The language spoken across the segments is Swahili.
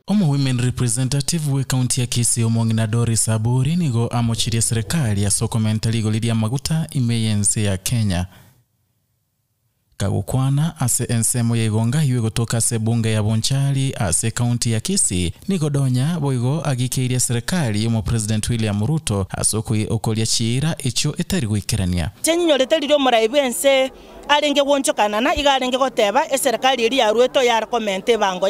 Omo women representative we county ya Kisii Omong'ina Doris Aburi nigo amochirie serikali ya sokomenta ligo lidia maguta imeyense ya Kenya. Kagukwana ase ensemo ya igonga iwe gotoka ase bunge ya Bonchari ase county ya Kisii nigo donya boigo agikeiria serikali omo President William Ruto asokoi okolia chira echo etari gwikerania. Chenyorete liro muraibu ense arenge wonchokana na igarenge goteba serikali iri ya Ruto ya recommende bango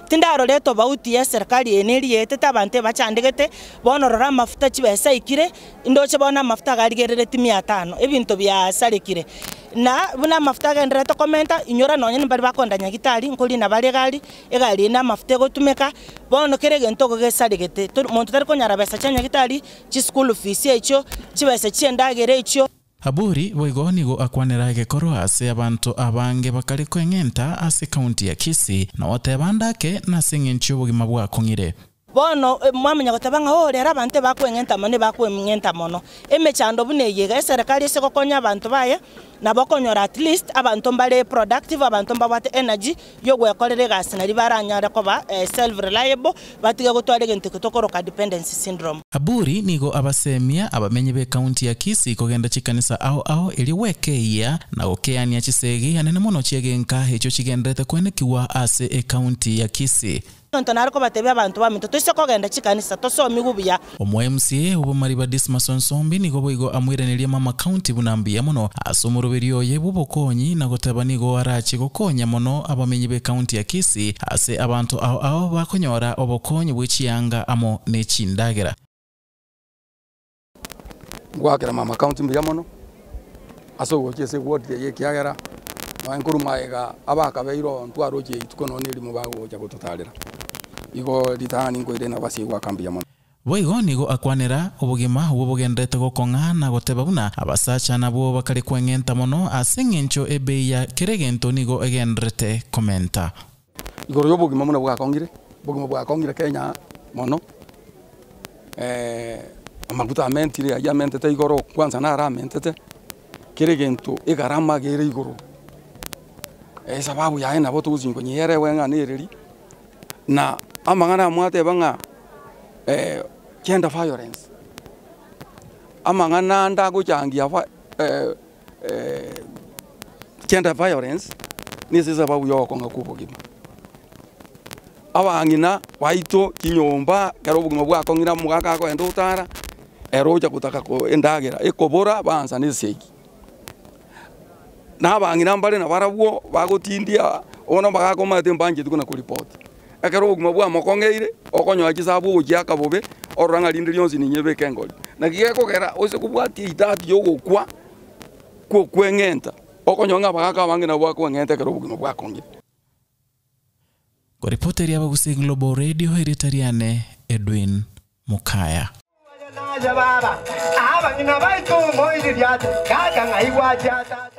tindaro leto bauti ya serikali eneri yete tabante bachandegete bonorora mafuta chibesa ikire indoche bona mafuta garigerere 500 ebinto bya sarekire na buna mafuta gendere to komenta inyora nonye nimbari bakondanya gitari nkoli na bale egali na mafuta gotumeka bono kerege ntoko gesaregete muntu tari konyara besa chanya gitari chi school fees echo chibesa chiendagere echo. Aburi boigo nigo akwanera gekoro ase abantu abange bakari kwengenta ase county ya Kisii na otebandake na singencho bugima bwa kongire. Bono mwamenya gotabanga ore abante bakwengenta mone bakwengenta mono emechando buneyega serikali se gokonya abantu baye na bokonyora at least abantu mbale productive abantu mbabate energy yo gwekorere gas na libaranyara koba self reliable batiga gotware gente kutokoroka dependency syndrome. Aburi nigo abasemia abamenye be county ya Kisii kogenda chikanisa ao eliwekeia na gokeania chisegi anene mono chiegenka hecho chigendete kwenekiwa ase e county ya Kisii. Ntonariko batebe abantu baminto tose kogenda chikanisa tosomi gubuya. Omo MCA ubumariba Dismas Onsombi nigo boigo amwireneria mama county bunambia mono asumurubirio ye bubokonyi na goteba nigo arachi gokonya mono abamenyi be county ya Kisii ase abantu ao bakonyora obokonyi bw'echiyanga amo nechindagera. Gwakera mama county mbia mono asogo chese ward ye kiagera Wankuru maega abaka beiro ntwaro che itukono niri mubago cha gututarira igo ditani ngoire na basi gwa kambia mono. Boigo nigo akwanera obugima ubugendete gokonga na goteba buna abasacha nabo bakari kwengenta mono asengencho ebeya keregento nigo egendrete komenta. Igoro yobugima mono bwakongire bugima bwakongire Kenya mono amaguta mentire ya mentete igoro kwanza na ara mentete keregento igarama gere igoro sababu ya ena boto uzingo nyere wenga nereri na amangana mwate banga gender violence amangana ndago changia gender violence ni sababu yo konga kubugima abangina waito kinyomba karobugima bwa kongira mugaka ko endo utara eroja kutaka ko endagera ekobora banza niseki na bangina mbale na barabwo bagotindia ona bagakoma tembanje tukuna ku report akero oguma bwa mokongeire okonyo akisabu ujiaka bobe oranga lindi lyonzi ninyebe kengoli na kigeko kera ose kubwati itati yogokwa ko kwengenta okonyo nga bagaka bangina bwa kwengenta kero oguma bwa kongire. Kwa reporteri ya Bagusi Global Radio Heritariane Edwin Mukaya. Baba, aba ngina baitu moiri diat, kaka ngai wajata.